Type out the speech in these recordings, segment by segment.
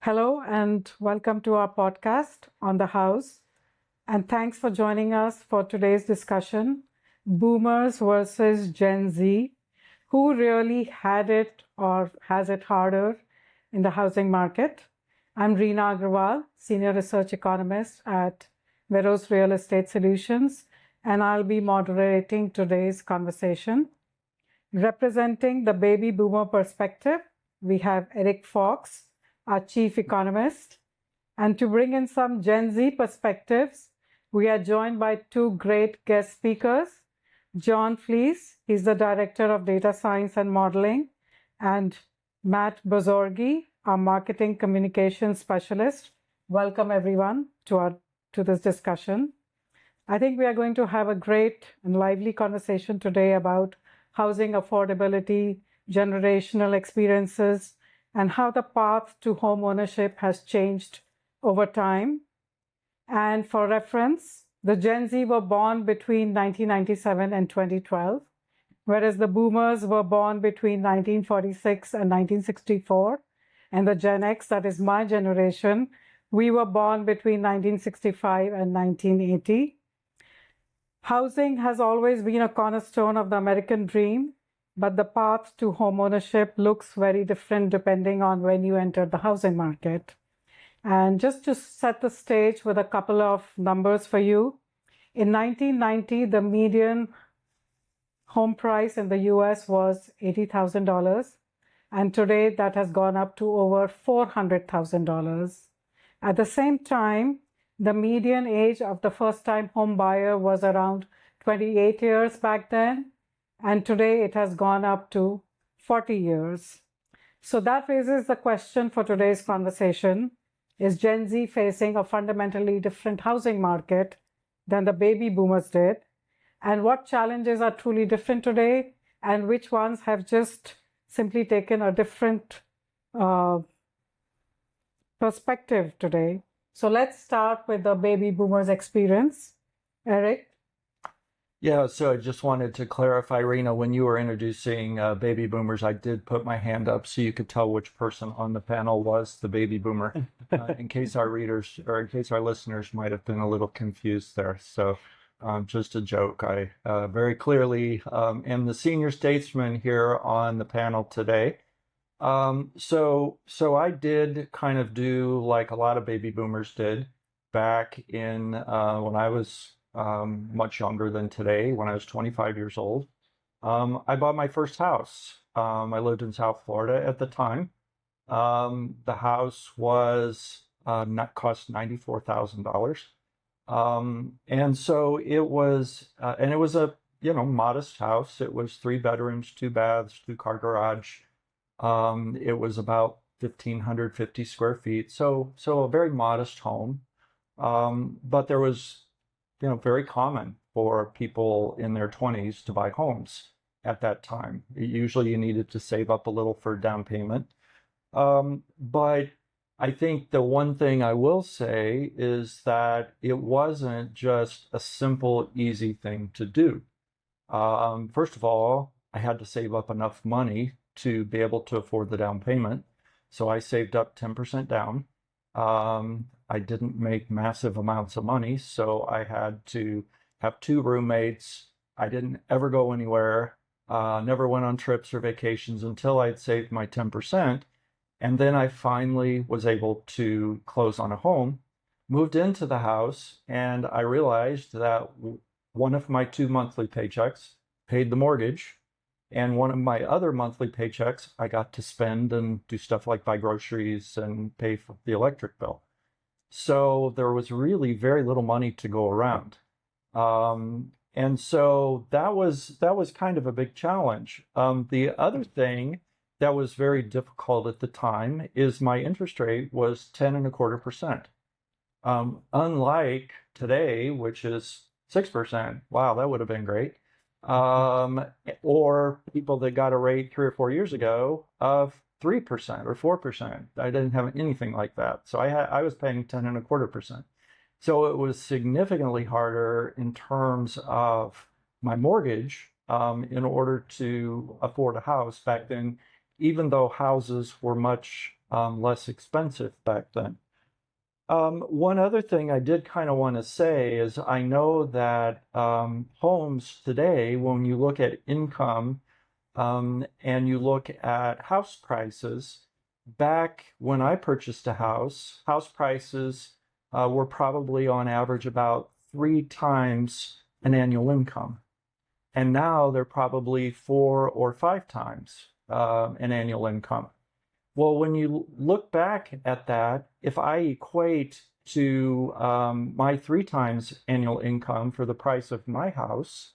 Hello and welcome to our podcast on the house. And thanks for joining us for today's discussion, Boomers versus Gen Z. Who really had it or has it harder in the housing market? I'm Reena Agrawal, Senior Research Economist at Veros Real Estate Solutions, and I'll be moderating today's conversation. Representing the baby boomer perspective, we have Eric Fox, our Chief Economist. And to bring in some Gen Z perspectives, we are joined by two great guest speakers. John Fleece, he's the Director of Data Science and Modeling, and Matt Bozorgi, our Marketing Communications Specialist. Welcome everyone to this discussion. I think we are going to have a great and lively conversation today about housing affordability, generational experiences, and how the path to home ownership has changed over time. And for reference, the Gen Z were born between 1997 and 2012, whereas the boomers were born between 1946 and 1964. And the Gen X, that is my generation, we were born between 1965 and 1980. Housing has always been a cornerstone of the American dream, but the path to homeownership looks very different depending on when you enter the housing market. And just to set the stage with a couple of numbers for you, in 1990, the median home price in the US was $80,000, and today that has gone up to over $400,000. At the same time, the median age of the first-time home buyer was around 28 years back then, and today it has gone up to 40 years. So that raises the question for today's conversation: is Gen Z facing a fundamentally different housing market than the baby boomers did? And what challenges are truly different today, and which ones have just simply taken a different perspective today? So let's start with the baby boomers experience. Eric? Yeah, so I just wanted to clarify, Reena, when you were introducing baby boomers, I did put my hand up so you could tell which person on the panel was the baby boomer, in case our readers or in case our listeners might have been a little confused there. So just a joke. I very clearly am the senior statesman here on the panel today. So I did kind of do like a lot of baby boomers did back in when I was much younger than today, when I was 25 years old. I bought my first house. I lived in South Florida at the time. The house was cost $94,000. And so it was, and it was a, modest house. It was 3 bedrooms, 2 baths, 2-car garage. It was about 1,550 square feet. So a very modest home. But there was, very common for people in their 20s to buy homes at that time. Usually you needed to save up a little for down payment. But I think the one thing I will say is that it wasn't just a simple, easy thing to do. First of all, I had to save up enough money to be able to afford the down payment. So I saved up 10% down. I didn't make massive amounts of money, so I had to have 2 roommates. I didn't ever go anywhere, never went on trips or vacations until I'd saved my 10%. And then I finally was able to close on a home, moved into the house, and I realized that one of my 2 monthly paychecks paid the mortgage, and one of my other monthly paychecks I got to spend and do stuff like buy groceries and pay for the electric bill. So there was really very little money to go around. And so that was kind of a big challenge. The other thing that was very difficult at the time is my interest rate was 10.25%. Unlike today, which is 6%. Wow, that would have been great. Or people that got a rate 3 or 4 years ago of 3% or 4%. I didn't have anything like that. So I was paying 10.25%. So it was significantly harder in terms of my mortgage in order to afford a house back then, even though houses were much less expensive back then. One other thing I did kind of want to say is I know that homes today, when you look at income and you look at house prices, back when I purchased a house prices were probably on average about 3 times an annual income. And now they're probably 4 or 5 times an annual income. Well, when you look back at that, if I equate to my 3 times annual income for the price of my house,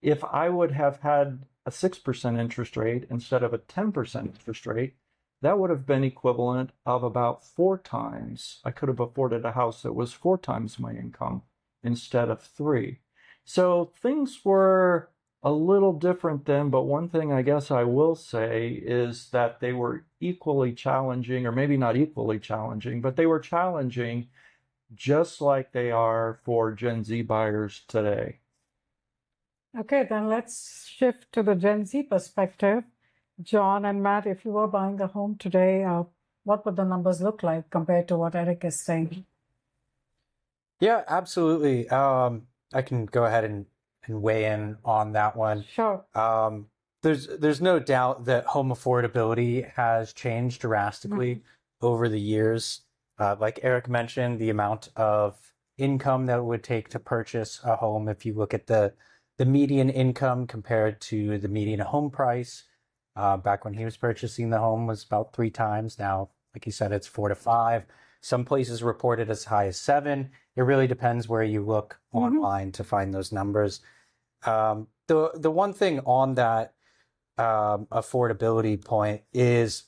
if I would have had a 6% interest rate instead of a 10% interest rate, that would have been equivalent of about 4 times. I could have afforded a house that was 4 times my income instead of 3. So things were a little different then, but one thing I guess I will say is that they were equally challenging, or maybe not equally challenging, but they were challenging just like they are for Gen Z buyers today. Okay, then let's shift to the Gen Z perspective. John and Matt, if you were buying a home today, what would the numbers look like compared to what Eric is saying? Yeah, absolutely. I can go ahead and weigh in on that one. Sure. There's no doubt that home affordability has changed drastically over the years. Like Eric mentioned, the amount of income that it would take to purchase a home, if you look at the median income compared to the median home price, back when he was purchasing the home was about 3 times. Now, like you said, it's 4 to 5. Some places report it as high as 7. It really depends where you look online to find those numbers. The one thing on that affordability point is,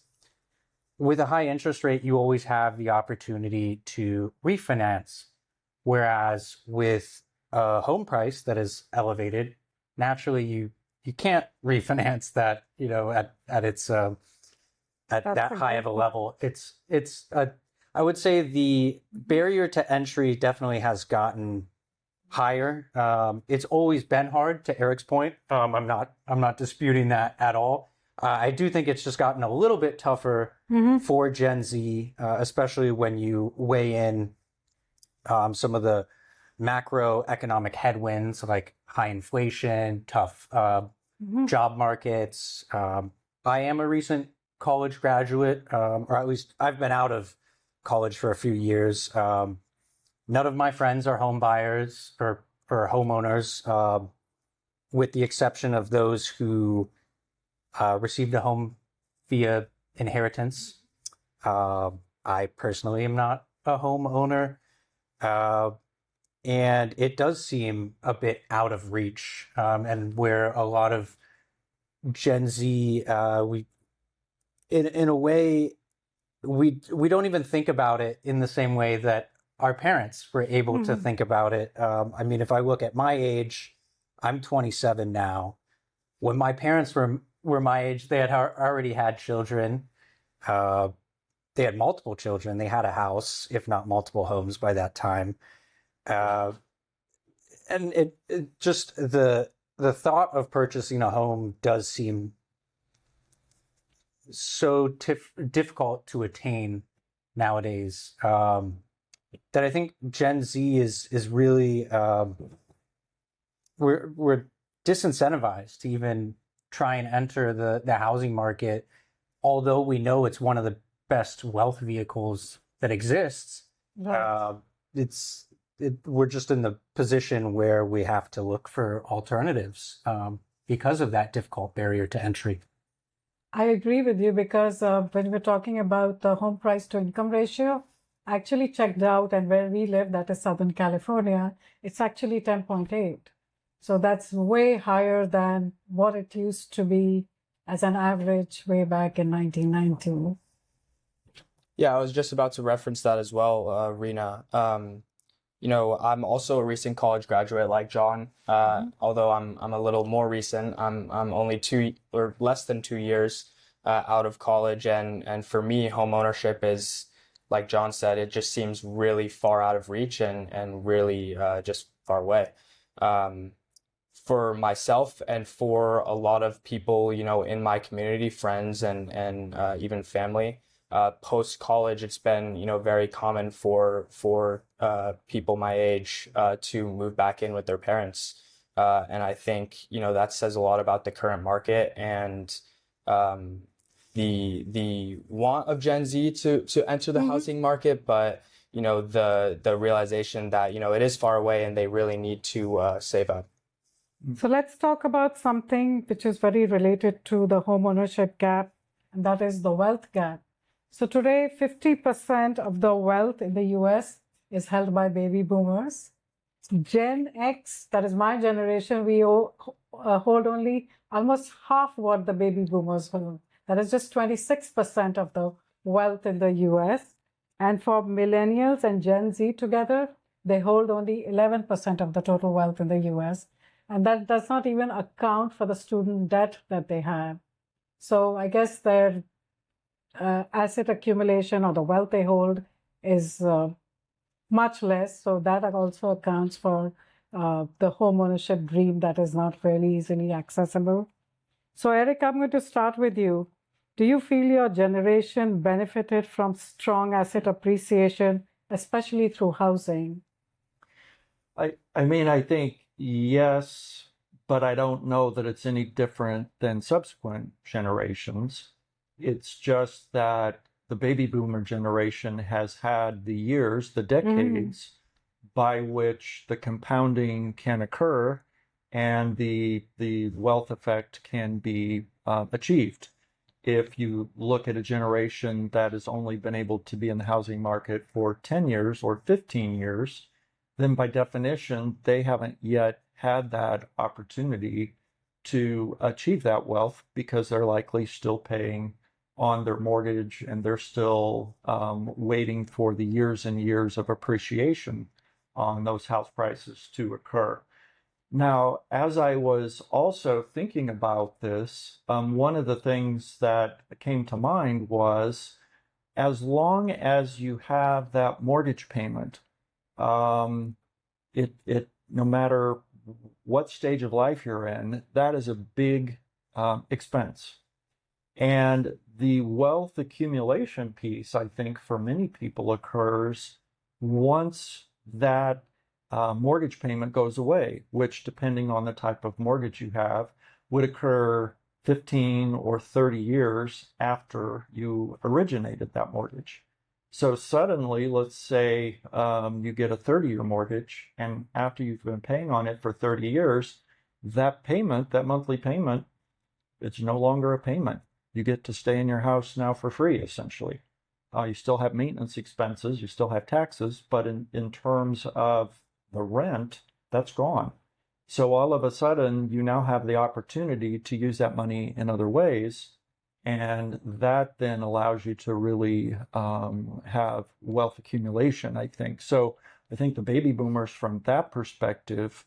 with a high interest rate, you always have the opportunity to refinance. Whereas with a home price that is elevated, naturally you can't refinance that, at its at that high of a level. I would say the barrier to entry definitely has gotten higher. It's always been hard, to Eric's point. I'm not disputing that at all. I do think it's just gotten a little bit tougher for Gen Z, especially when you weigh in some of the macroeconomic headwinds like high inflation, tough job markets. I am a recent college graduate, or at least I've been out of college for a few years. None of my friends are home buyers or homeowners, with the exception of those who received a home via inheritance. I personally am not a homeowner, and it does seem a bit out of reach, and where a lot of Gen Z, in a way, we don't even think about it in the same way that our parents were able to think about it. I mean, if I look at my age, I'm 27 now. When my parents were my age, they had already had children. They had multiple children. They had a house, if not multiple homes by that time. And it just the thought of purchasing a home does seem so difficult to attain nowadays, that I think Gen Z is really we're disincentivized to even try and enter the housing market, although we know it's one of the best wealth vehicles that exists. Right. We're just in the position where we have to look for alternatives because of that difficult barrier to entry. I agree with you, because when we're talking about the home price to income ratio, I actually checked out, and where we live, that is Southern California, it's actually 10.8. So that's way higher than what it used to be as an average way back in 1990. Yeah, I was just about to reference that as well, Rena. I'm also a recent college graduate like John. Although I'm a little more recent. I'm only 2 or less than 2 years out of college, and for me, home ownership is, like John said, it just seems really far out of reach and really just far away. For myself and for a lot of people, in my community, friends and even family, post college, it's been, very common for people my age to move back in with their parents. And I think, that says a lot about the current market and the want of Gen Z to enter the housing market, but the realization that it is far away and they really need to save up. So let's talk about something which is very related to the home ownership gap, and that is the wealth gap. So today, 50% of the wealth in the US is held by baby boomers. Gen X, that is my generation, we hold only almost half what the baby boomers hold. That is just 26% of the wealth in the US. And for millennials and Gen Z together, they hold only 11% of the total wealth in the US. And that does not even account for the student debt that they have. So I guess their asset accumulation or the wealth they hold is much less. So that also accounts for the home ownership dream that is not really easily accessible. So Eric, I'm going to start with you. Do you feel your generation benefited from strong asset appreciation, especially through housing? I think yes, but I don't know that it's any different than subsequent generations. It's just that the baby boomer generation has had the years, the decades by which the compounding can occur and the wealth effect can be achieved. If you look at a generation that has only been able to be in the housing market for 10 years or 15 years, then by definition, they haven't yet had that opportunity to achieve that wealth because they're likely still paying on their mortgage and they're still waiting for the years and years of appreciation on those house prices to occur. Now, as I was also thinking about this, one of the things that came to mind was as long as you have that mortgage payment, no matter what stage of life you're in, that is a big expense. And the wealth accumulation piece, I think, for many people occurs once that mortgage payment goes away, which, depending on the type of mortgage you have, would occur 15 or 30 years after you originated that mortgage. So suddenly, let's say you get a 30-year mortgage, and after you've been paying on it for 30 years, that payment, that monthly payment, it's no longer a payment. You get to stay in your house now for free, essentially. You still have maintenance expenses, you still have taxes, but in terms of the rent, that's gone. So all of a sudden, you now have the opportunity to use that money in other ways, and that then allows you to really have wealth accumulation, I think. So I think the baby boomers, from that perspective,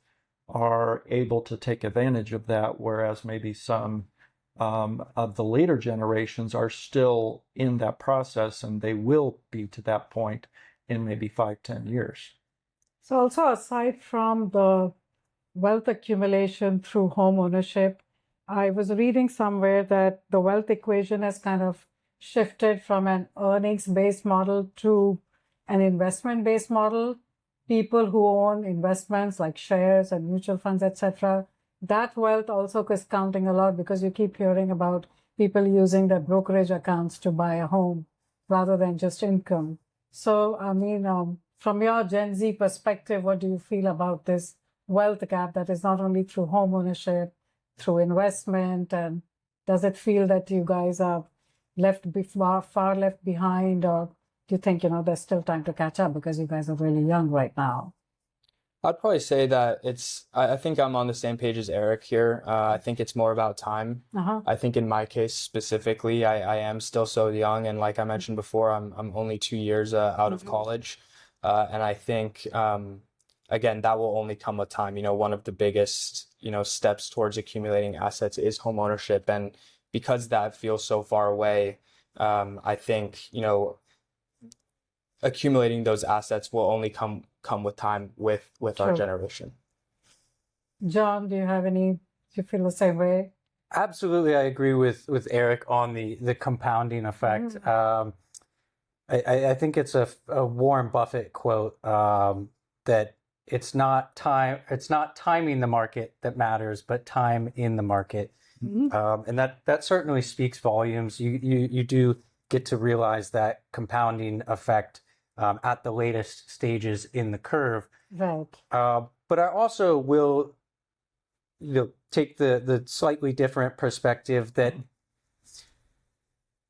are able to take advantage of that, whereas maybe some of the later generations are still in that process, and they will be to that point in maybe 5-10 years. So also, aside from the wealth accumulation through home ownership, I was reading somewhere that the wealth equation has kind of shifted from an earnings-based model to an investment-based model. People who own investments like shares and mutual funds, etc., that wealth also is counting a lot, because you keep hearing about people using their brokerage accounts to buy a home rather than just income. So, I mean, from your Gen Z perspective, what do you feel about this wealth gap that is not only through home ownership, through investment, and does it feel that you guys are far left behind, or do you think, there's still time to catch up because you guys are really young right now? I'd probably say that I think I'm on the same page as Eric here. I think it's more about time. I think in my case specifically, I am still so young. And like I mentioned before, I'm only 2 years out of college. And I think, again, that will only come with time. One of the biggest, steps towards accumulating assets is home ownership. And because that feels so far away, I think, accumulating those assets will only come with time with our generation. John, do you feel the same way? Absolutely, I agree with Eric on the compounding effect. I think it's a Warren Buffett quote that it's not timing the market that matters, but time in the market. And that certainly speaks volumes. You do get to realize that compounding effect at the latest stages in the curve. Right. But I also will take the slightly different perspective that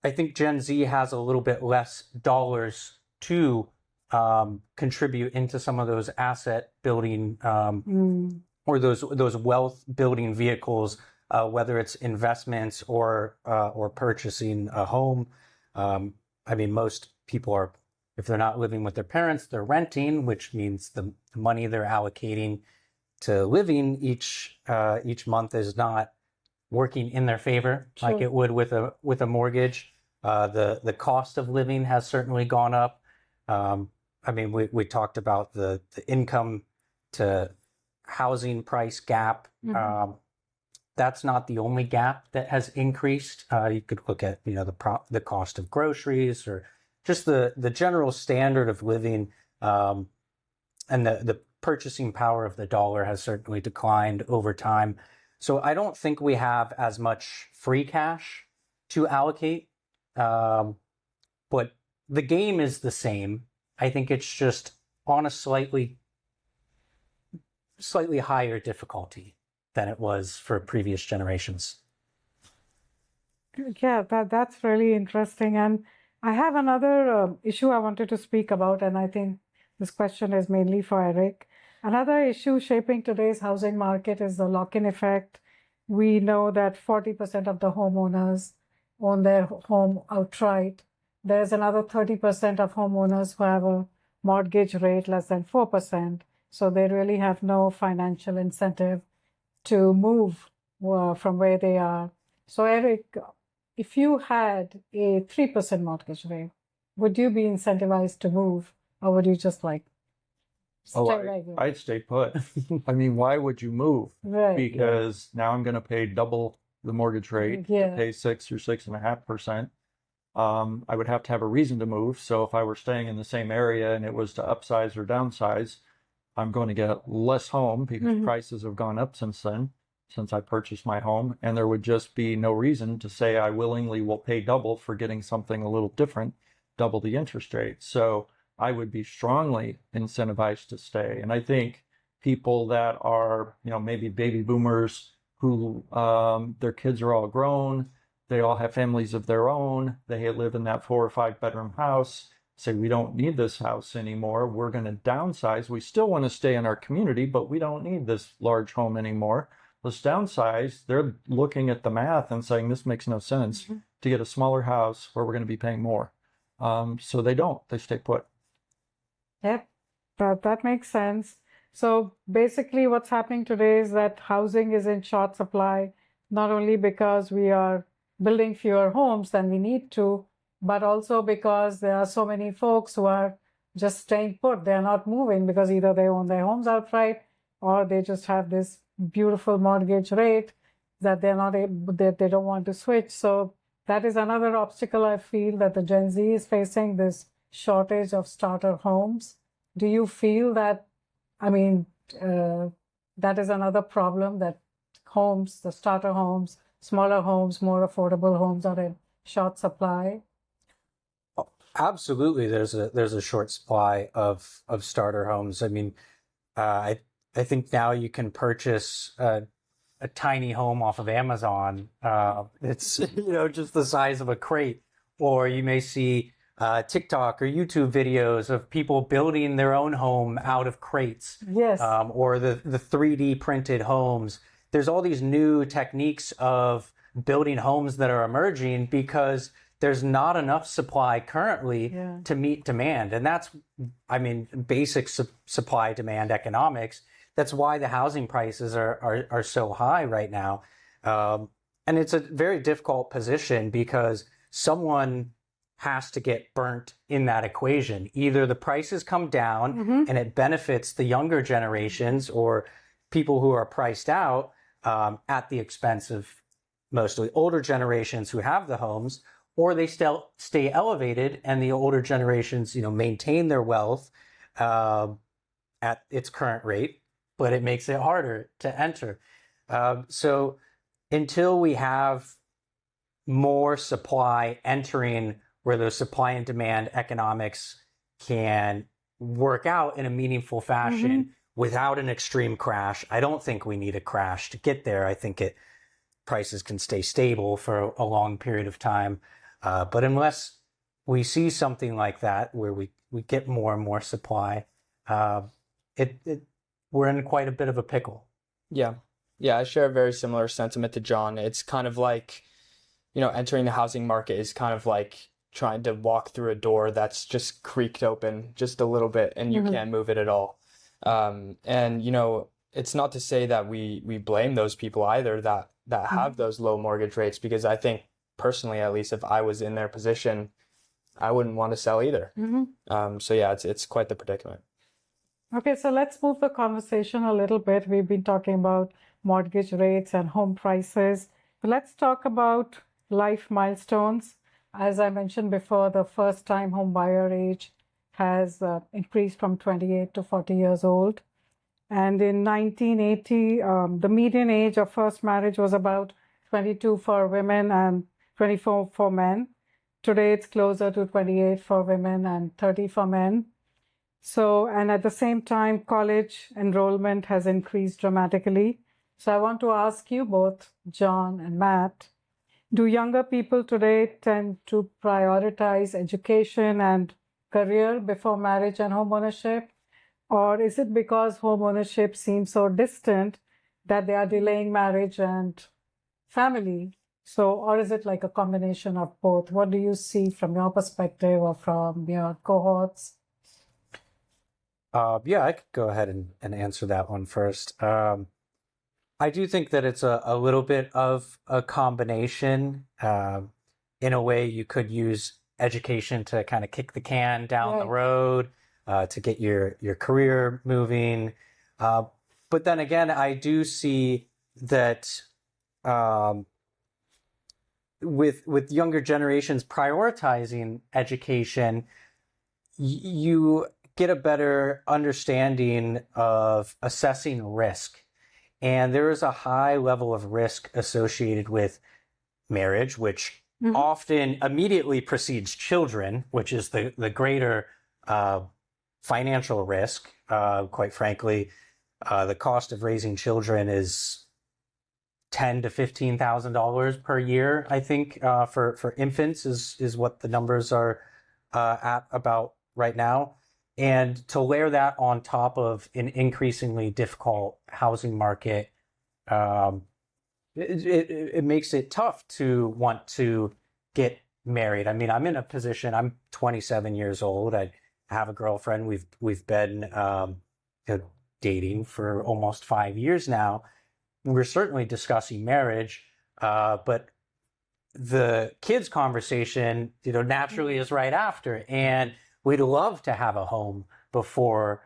I think Gen Z has a little bit less dollars to contribute into some of those asset building or those wealth building vehicles, whether it's investments or purchasing a home. I mean, most people are, if they're not living with their parents, they're renting, which means the money they're allocating to living each month is not working in their favor like it would with a mortgage. The cost of living has certainly gone up. I mean, we talked about the income to housing price gap. That's not the only gap that has increased. You could look at the cost of groceries or just the general standard of living, and the purchasing power of the dollar has certainly declined over time. So I don't think we have as much free cash to allocate, but the game is the same. I think it's just on a slightly higher difficulty than it was for previous generations. Yeah, that's really interesting. And I have another issue I wanted to speak about, and I think this question is mainly for Eric. Another issue shaping today's housing market is the lock-in effect. We know that 40% of the homeowners own their home outright. There's another 30% of homeowners who have a mortgage rate less than 4%. So they really have no financial incentive to move from where they are. So Eric, if you had a 3% mortgage rate, would you be incentivized to move, or would you just stay regular? I'd stay put. I mean, why would you move? Right. Because now I'm going to pay double the mortgage rate, to pay 6 or 6.5%. I would have to have a reason to move. So if I were staying in the same area and it was to upsize or downsize, I'm going to get less home because prices have gone up since then, since I purchased my home. And there would just be no reason to say I willingly will pay double for getting something a little different, double the interest rate. So I would be strongly incentivized to stay. And I think people that are, maybe baby boomers who their kids are all grown, they all have families of their own, they live in that 4 or 5 bedroom house, say, we don't need this house anymore, we're going to downsize. We still want to stay in our community, but we don't need this large home anymore. Let's downsize. They're looking at the math and saying, this makes no sense to get a smaller house where we're going to be paying more. So they stay put. Yep, that makes sense. So basically what's happening today is that housing is in short supply, not only because we are building fewer homes than we need to, but also because there are so many folks who are just staying put. They're not moving because either they own their homes outright or they just have this beautiful mortgage rate that they're not able, that they don't want to switch. So that is another obstacle I feel that the Gen Z is facing, this shortage of starter homes. Do you feel that, that is another problem, that homes, the starter homes, smaller homes, more affordable homes are in short supply? Absolutely, there's a short supply of starter homes. I mean, I think now you can purchase a tiny home off of Amazon. It's just the size of a crate, or you may see TikTok or YouTube videos of people building their own home out of crates. Yes. Or the 3D printed homes. There's all these new techniques of building homes that are emerging because there's not enough supply currently to meet demand. And that's, basic supply demand economics. That's why the housing prices are so high right now. And it's a very difficult position because someone has to get burnt in that equation. Either the prices come down and it benefits the younger generations or people who are priced out at the expense of mostly older generations who have the homes, or they still stay elevated and the older generations, maintain their wealth at its current rate, but it makes it harder to enter. So until we have more supply entering where those supply and demand economics can work out in a meaningful fashion without an extreme crash, I don't think we need a crash to get there. I think prices can stay stable for a long period of time. But unless we see something like that where we get more and more supply, we're in quite a bit of a pickle. Yeah. Yeah, I share a very similar sentiment to John. It's kind of like, entering the housing market is kind of like trying to walk through a door that's just creaked open just a little bit and you can't move it at all. And, it's not to say that we blame those people either that have those low mortgage rates, because I think personally, at least if I was in their position, I wouldn't want to sell either. So yeah, it's quite the predicament. Okay, so let's move the conversation a little bit. We've been talking about mortgage rates and home prices. Let's talk about life milestones. As I mentioned before, the first-time home buyer age has increased from 28 to 40 years old. And in 1980, the median age of first marriage was about 22 for women and 24 for men. Today, it's closer to 28 for women and 30 for men. So, and at the same time, college enrollment has increased dramatically. So I want to ask you both, John and Matt, do younger people today tend to prioritize education and career before marriage and homeownership? Or is it because homeownership seems so distant that they are delaying marriage and family? So, or is it like a combination of both? What do you see from your perspective or from your cohorts? Yeah, I could go ahead and answer that one first. I do think that it's a little bit of a combination. In a way, you could use education to kind of kick the can down the road, to get your career moving. But then again, I do see that with younger generations prioritizing education, you get a better understanding of assessing risk. And there is a high level of risk associated with marriage, which often immediately precedes children, which is the greater financial risk. Quite frankly, the cost of raising children is $10,000 to $15,000 per year. I think for infants is what the numbers are at about right now. And to layer that on top of an increasingly difficult housing market, it makes it tough to want to get married. I mean, I'm in a position, I'm 27 years old. I have a girlfriend. We've been dating for almost 5 years now. We're certainly discussing marriage, but the kids conversation, naturally is right after. And we'd love to have a home before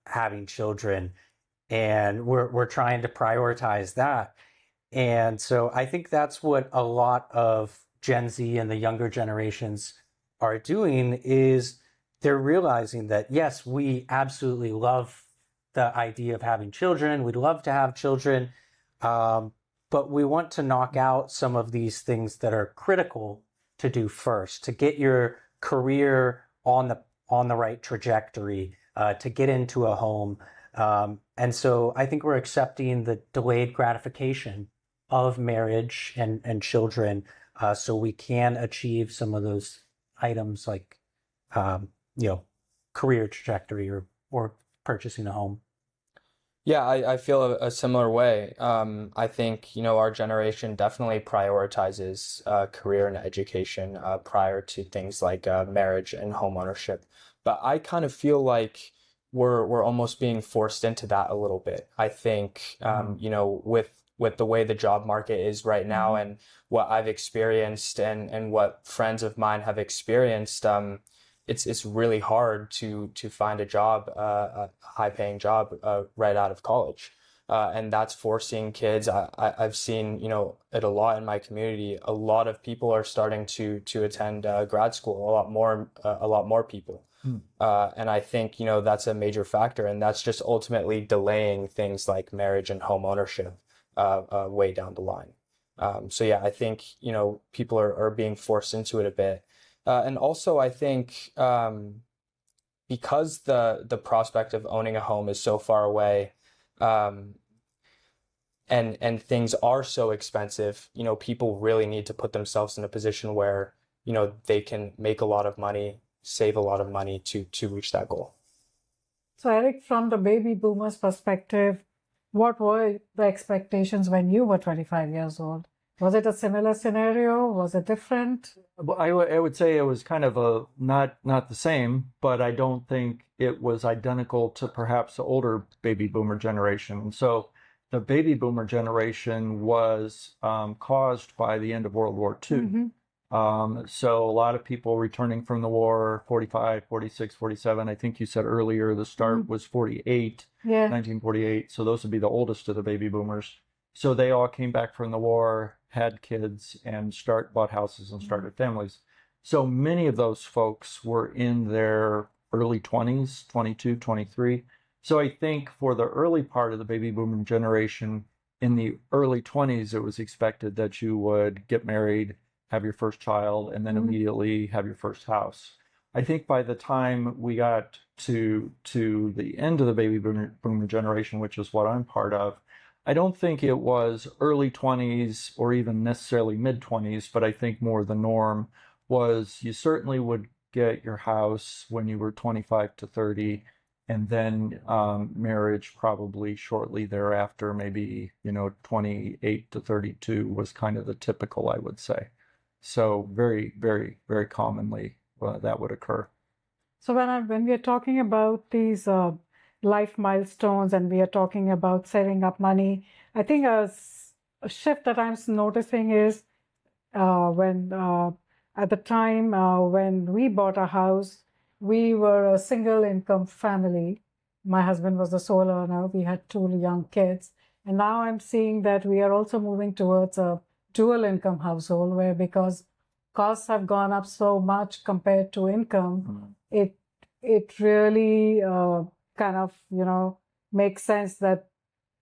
having children, and we're trying to prioritize that. And so I think that's what a lot of Gen Z and the younger generations are doing, is they're realizing that, yes, we absolutely love the idea of having children. We'd love to have children, but we want to knock out some of these things that are critical to do first, to get your career on the right trajectory, to get into a home. And so I think we're accepting the delayed gratification of marriage and children, so we can achieve some of those items like, career trajectory or purchasing a home. Yeah, I feel a similar way. I think, our generation definitely prioritizes career and education prior to things like marriage and home ownership. But I kind of feel like we're almost being forced into that a little bit. I think, with the way the job market is right now and what I've experienced and what friends of mine have experienced, it's really hard to find a job, a high paying job right out of college. and that's forcing kids. I've seen, it a lot in my community. A lot of people are starting to attend grad school. A lot more people. And I think, that's a major factor, and that's just ultimately delaying things like marriage and home ownership way down the line. So yeah, I think, people are being forced into it a bit. And also I think because the prospect of owning a home is so far away, and things are so expensive, people really need to put themselves in a position where, they can make a lot of money, save a lot of money to reach that goal. So, Eric, from the baby boomers' perspective, what were the expectations when you were 25 years old? Was it a similar scenario? Was it different? Well, I would say it was kind of not the same, but I don't think it was identical to perhaps the older baby boomer generation. So the baby boomer generation was caused by the end of World War II. Mm-hmm. So a lot of people returning from the war, 45, 46, 47. I think you said earlier the start was 48, Yeah. 1948. So those would be the oldest of the baby boomers. So they all came back from the war, had kids, and bought houses and started families. So many of those folks were in their early 20s, 22, 23. So I think for the early part of the baby boomer generation, in the early 20s, it was expected that you would get married, have your first child, and then immediately have your first house. I think by the time we got to the end of the baby boomer generation, which is what I'm part of, I don't think it was early 20s or even necessarily mid 20s, but I think more the norm was you certainly would get your house when you were 25 to 30, and then marriage probably shortly thereafter, maybe 28 to 32 was kind of the typical, I would say. So very, very, very commonly that would occur. So when we are talking about these life milestones and we are talking about saving up money, I think a shift that I'm noticing is when at the time when we bought a house, we were a single income family. My husband was the sole earner. We had 2 young kids. And now I'm seeing that we are also moving towards a dual income household where, because costs have gone up so much compared to income, it really kind of, makes sense that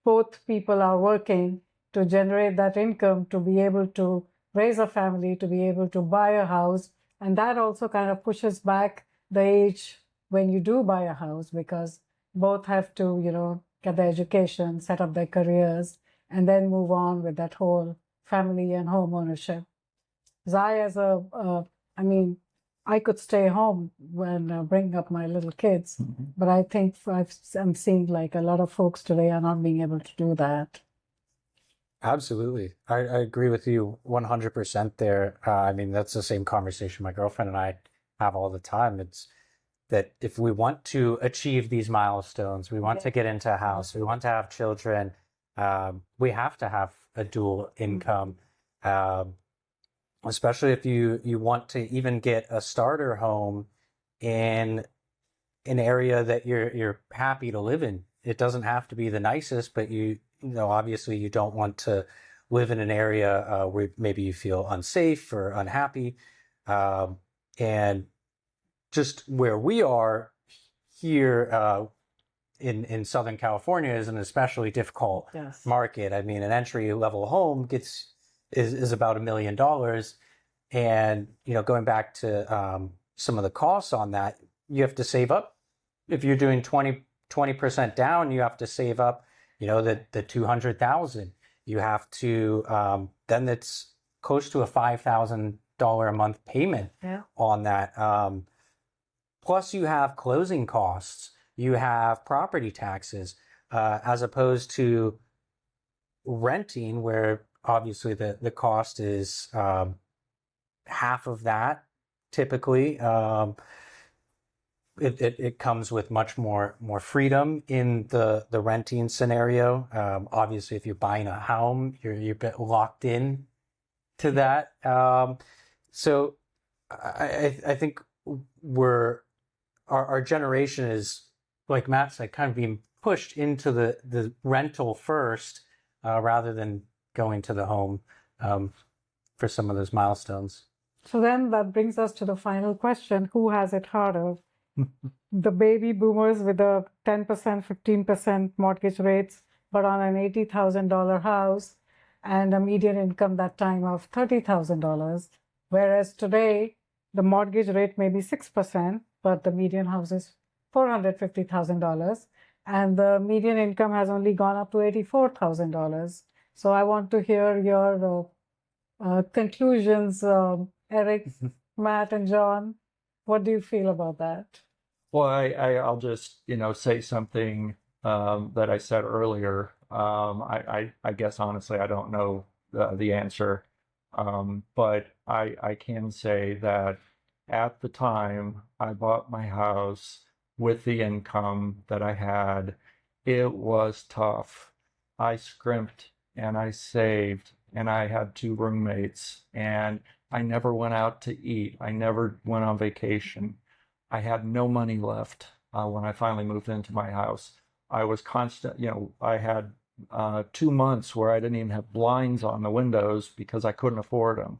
both people are working to generate that income to be able to raise a family, to be able to buy a house. And that also kind of pushes back the age when you do buy a house, because both have to, get their education, set up their careers, and then move on with that whole family and home ownership. Because I could stay home when bringing up my little kids, but I think I'm seeing like a lot of folks today are not being able to do that. Absolutely. I agree with you 100% there. That's the same conversation my girlfriend and I have all the time. It's that if we want to achieve these milestones, we want to get into a house, we want to have children, we have to have a dual income. Especially if you want to even get a starter home in an area that you're happy to live in. It doesn't have to be the nicest, but obviously you don't want to live in an area where maybe you feel unsafe or unhappy. And just where we are here in Southern California is an especially difficult market. An entry level home is about $1 million. And, going back to some of the costs on that, you have to save up. If you're doing 20% down, you have to save up, the 200,000. You have to, then it's close to a $5,000 a month payment on that. Plus you have closing costs, you have property taxes, as opposed to renting where obviously the cost is half of that typically. It comes with much more freedom in the renting scenario. Obviously, if you're buying a home, you're a bit locked in to that. So I think our generation is, like Matt said, kind of being pushed into the rental first rather than going to the home for some of those milestones. So then that brings us to the final question: who has it harder? The baby boomers with the 10%, 15% mortgage rates, but on an $80,000 house and a median income that time of $30,000. Whereas today, the mortgage rate may be 6%, but the median house is $450,000, and the median income has only gone up to $84,000. So I want to hear your conclusions, Eric, Matt, and John. What do you feel about that? Well, I'll just, say something that I said earlier. I guess honestly, I don't know the answer, but I can say that at the time I bought my house with the income that I had, it was tough. I scrimped and I saved, and I had 2 roommates, and I never went out to eat. I never went on vacation. I had no money left when I finally moved into my house. I was constant, I had 2 months where I didn't even have blinds on the windows because I couldn't afford them.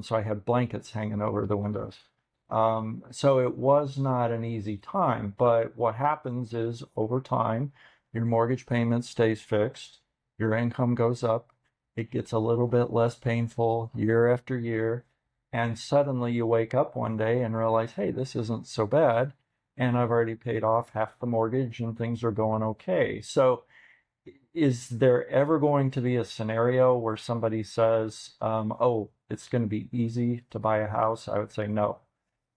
So I had blankets hanging over the windows. So it was not an easy time, but what happens is over time, your mortgage payment stays fixed, your income goes up, it gets a little bit less painful year after year, and suddenly you wake up one day and realize, hey, this isn't so bad, and I've already paid off half the mortgage and things are going okay. So is there ever going to be a scenario where somebody says, oh, it's going to be easy to buy a house? I would say no.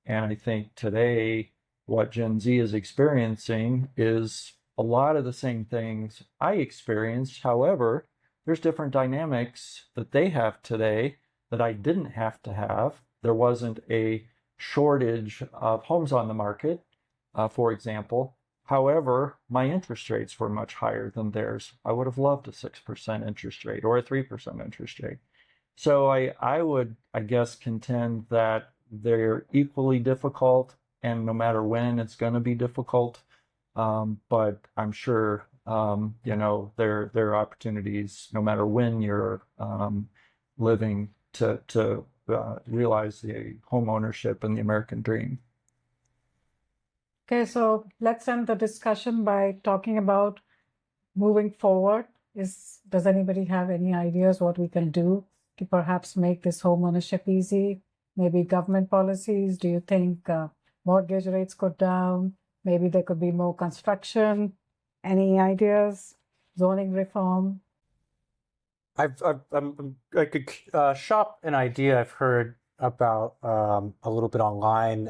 And I think today what Gen Z is experiencing is a lot of the same things I experienced. However, there's different dynamics that they have today that I didn't have to have. There wasn't a shortage of homes on the market, for example. However, my interest rates were much higher than theirs. I would have loved a 6% interest rate or a 3% interest rate. So I would, I guess, contend that they're equally difficult, and no matter when, it's going to be difficult. But I'm sure, there are opportunities no matter when you're living to realize the home ownership and the American dream. Okay, so let's end the discussion by talking about moving forward. Does anybody have any ideas what we can do to perhaps make this home ownership easy? Maybe government policies? Do you think mortgage rates go down? Maybe there could be more construction. Any ideas? Zoning reform? I could shop an idea I've heard about a little bit online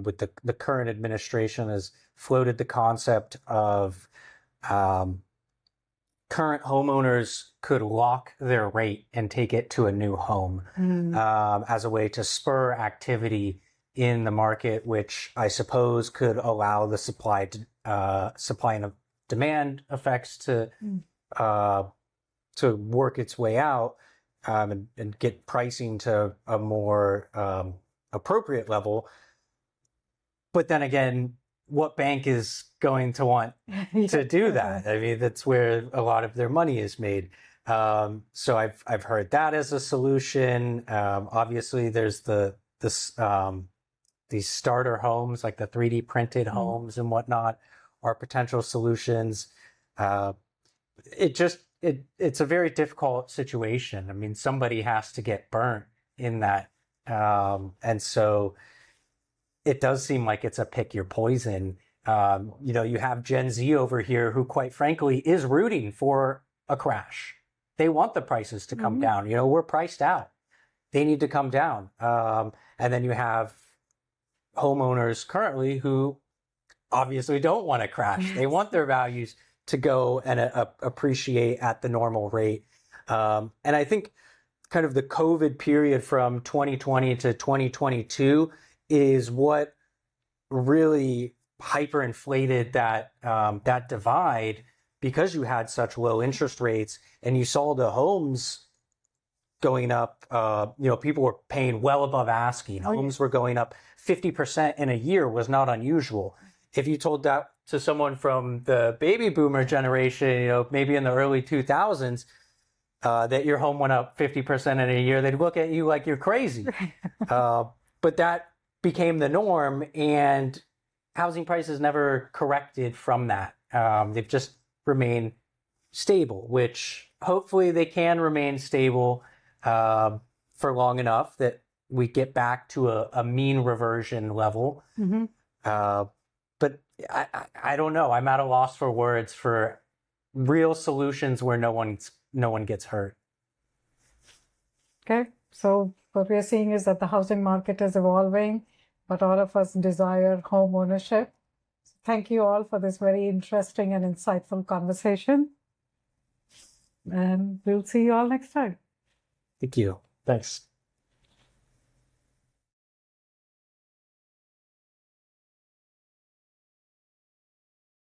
with the current administration has floated the concept of current homeowners could lock their rate and take it to a new home as a way to spur activity in the market, which I suppose could allow the supply and demand effects to work its way out and get pricing to a more appropriate level. But then again, what bank is going to want to do that? I mean, that's where a lot of their money is made. So I've heard that as a solution. Obviously, there's these starter homes, like the 3D printed homes and whatnot, are potential solutions. It's a very difficult situation. I mean, somebody has to get burnt in that. And so it does seem like it's a pick your poison. You have Gen Z over here who, quite frankly, is rooting for a crash. They want the prices to come down. We're priced out. They need to come down. And then you have homeowners currently who obviously don't want to crash. They want their values to go and appreciate at the normal rate. And I think kind of the COVID period from 2020 to 2022 is what really hyperinflated that divide, because you had such low interest rates and you saw the homes going up. People were paying well above asking. Homes were going up 50% in a year was not unusual. If you told that to someone from the baby boomer generation, maybe in the early 2000s, that your home went up 50% in a year, they'd look at you like you're crazy. But that became the norm, and housing prices never corrected from that. They've just remained stable, which hopefully they can remain stable for long enough that we get back to a mean reversion level. Mm-hmm. But I don't know. I'm at a loss for words for real solutions where no one gets hurt. Okay, so what we are seeing is that the housing market is evolving, but all of us desire home ownership. Thank you all for this very interesting and insightful conversation. And we'll see you all next time. Thank you. Thanks.